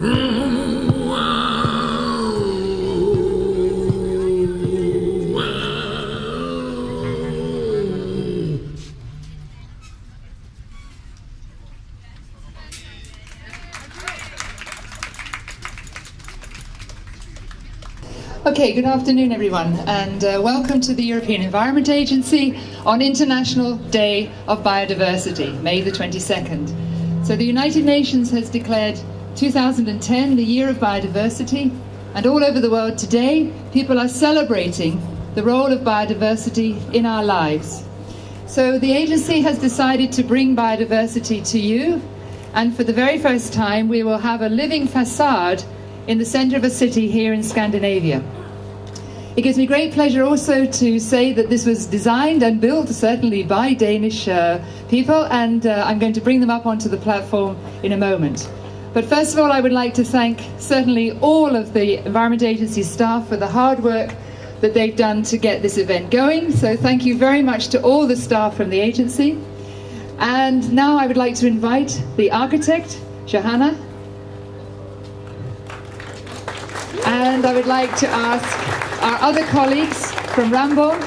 Okay, good afternoon everyone, and welcome to the European Environment Agency on International Day of Biodiversity, May the 22nd. So the United Nations has declared 2010 the Year of Biodiversity, and all over the world today people are celebrating the role of biodiversity in our lives. So the agency has decided to bring biodiversity to you, and for the very first time we will have a living facade in the center of a city here in Scandinavia. It gives me great pleasure also to say that this was designed and built certainly by Danish people, and I'm going to bring them up onto the platform in a moment. But first of all, I would like to thank certainly all of the Environment Agency staff for the hard work that they've done to get this event going. So thank you very much to all the staff from the agency. And now I would like to invite the architect, Johanna. And I would like to ask our other colleagues from Ramboll,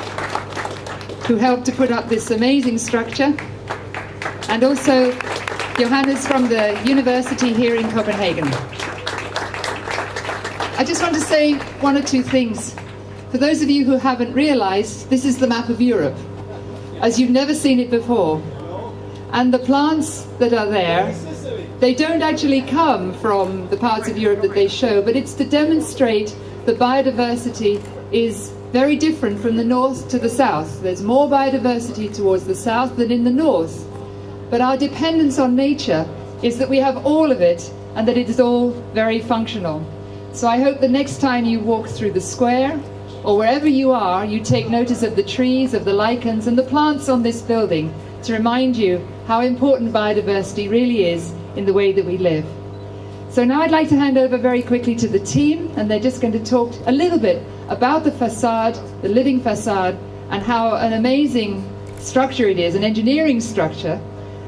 who helped to put up this amazing structure, and also Johannes from the university here in Copenhagen. I just want to say one or two things. For those of you who haven't realized, this is the map of Europe, as you've never seen it before. And the plants that are there, they don't actually come from the parts of Europe that they show, but it's to demonstrate that biodiversity is very different from the north to the south. There's more biodiversity towards the south than in the north. But our dependence on nature is that we have all of it and that it is all very functional. So I hope the next time you walk through the square or wherever you are, you take notice of the trees, of the lichens and the plants on this building to remind you how important biodiversity really is in the way that we live. So now I'd like to hand over very quickly to the team, and they're just going to talk a little bit about the facade, the living facade, and how an amazing structure it is, an engineering structure.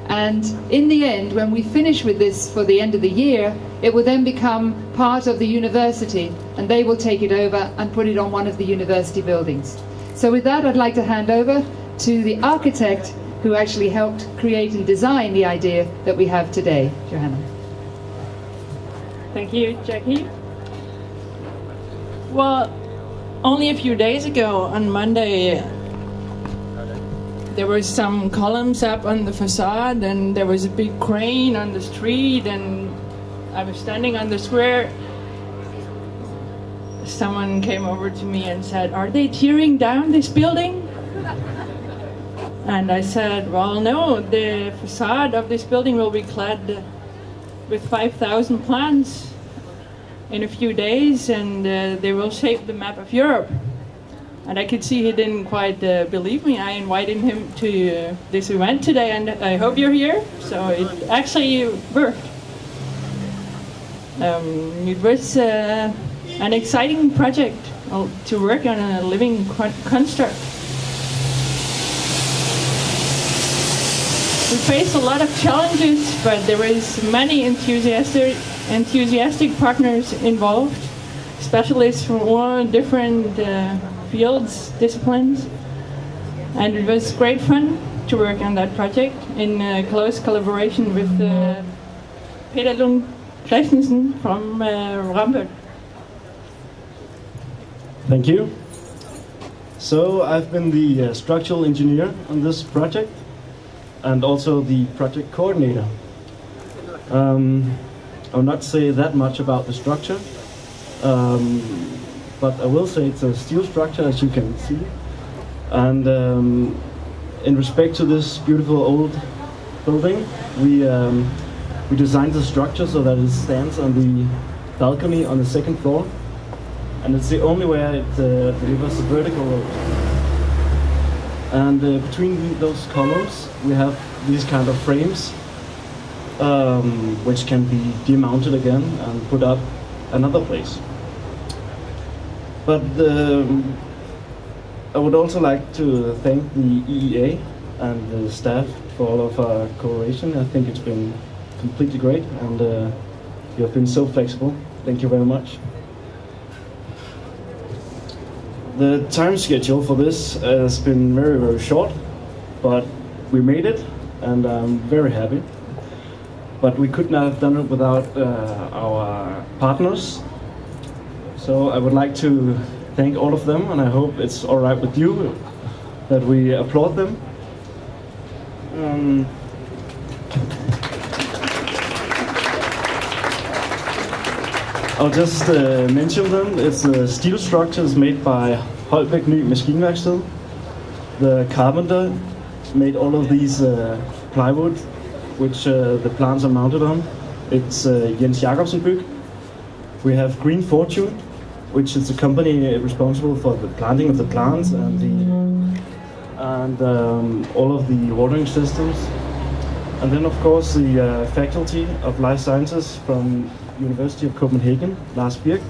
And in the end, when we finish with this for the end of the year, it will then become part of the university, and they will take it over and put it on one of the university buildings. So with that, I'd like to hand over to the architect who actually helped create and design the idea that we have today. Johanna. Thank you, Jackie. Well, only a few days ago, on Monday, there were some columns up on the facade, and there was a big crane on the street, and I was standing on the square. Someone came over to me and said, "Are they tearing down this building?" And I said, "Well, no, the facade of this building will be clad with 5,000 plants in a few days, and they will shape the map of Europe." And I could see he didn't quite believe me. I invited him to this event today, and I hope you're here. So it actually worked. It was an exciting project to work on a living construct. We faced a lot of challenges, but there was many enthusiastic partners involved, specialists from all different fields, disciplines, and it was great fun to work on that project in close collaboration with Peter Lund Christensen from Ramboll. Thank you. So I've been the structural engineer on this project, and also the project coordinator. I'll not say that much about the structure, but I will say it's a steel structure, as you can see. And in respect to this beautiful old building, we designed the structure so that it stands on the balcony on the second floor, and it's the only way it delivers the vertical load. And between those columns, we have these kind of frames, which can be demounted again and put up another place. But I would also like to thank the EEA and the staff for all of our cooperation. I think it's been completely great, and You have been so flexible. Thank you very much. The time schedule for this has been very, very short, but we made it, and I'm very happy. But we could not have done it without our partners. So I would like to thank all of them, and I hope it's all right with you that we applaud them. I'll just mention them. It's the steel structures made by Holbæk Ny Maskinværksted. The carpenter made all of these plywood, which the plants are mounted on. It's Jens Jacobsen Byg. We have Green Fortune, which is a company responsible for the planting of the plants and all of the watering systems. And then, of course, the Faculty of Life Sciences from University of Copenhagen, Lars Birk,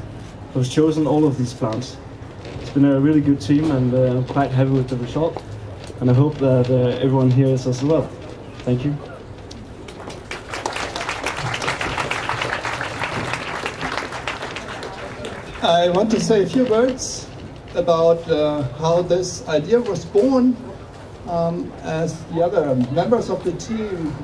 who's chosen all of these plants. It's been a really good team, and I'm quite happy with the result. And I hope that everyone here is as well. Thank you. I want to say a few words about how this idea was born. As the other members of the team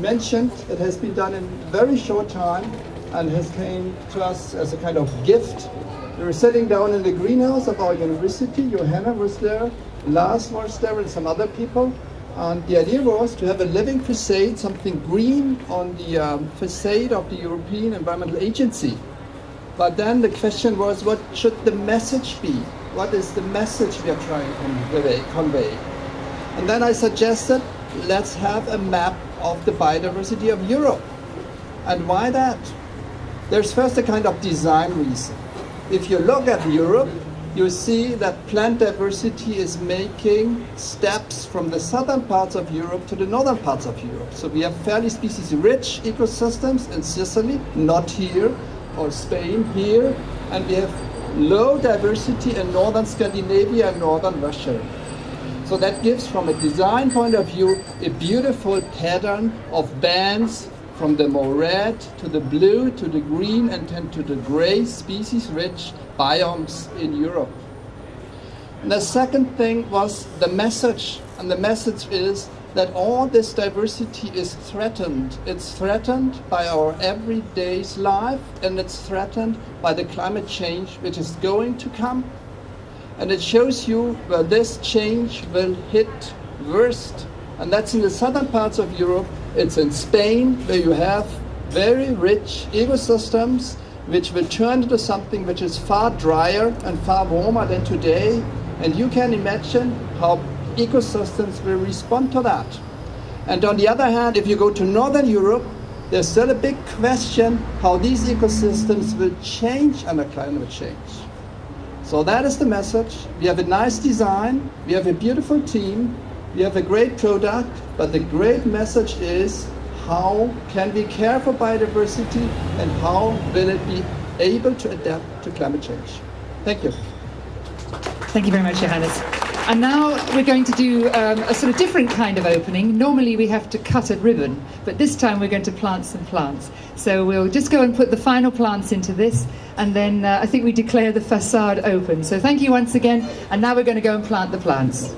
mentioned, it has been done in a very short time and has came to us as a kind of gift. We were sitting down in the greenhouse of our university. Johanna was there, Lars was there, and some other people. And the idea was to have a living facade, something green on the facade of the European Environmental Agency. But then the question was, what should the message be? What is the message we are trying to convey? And then I suggested, let's have a map of the biodiversity of Europe. And why that? There's first a kind of design reason. If you look at Europe, you see that plant diversity is making steps from the southern parts of Europe to the northern parts of Europe. So we have fairly species-rich ecosystems in Sicily, not here, or Spain here, and we have low diversity in northern Scandinavia and northern Russia. So that gives, from a design point of view, a beautiful pattern of bands from the more red to the blue to the green and then to the gray species-rich biomes in Europe. And the second thing was the message, and the message is that all this diversity is threatened. It's threatened by our everyday's life, and it's threatened by the climate change which is going to come. And it shows you where this change will hit worst. And that's in the southern parts of Europe. It's in Spain, where you have very rich ecosystems which will turn into something which is far drier and far warmer than today. And you can imagine how ecosystems will respond to that. And on the other hand, if you go to Northern Europe, there's still a big question how these ecosystems will change under climate change. So that is the message. We have a nice design, we have a beautiful team, we have a great product, but the great message is how can we care for biodiversity and how will it be able to adapt to climate change. Thank you. Thank you very much, Johannes. And now we're going to do a sort of different kind of opening. Normally we have to cut a ribbon, but this time we're going to plant some plants. So we'll just go and put the final plants into this, and then I think we declare the facade open. So thank you once again, and now we're going to go and plant the plants.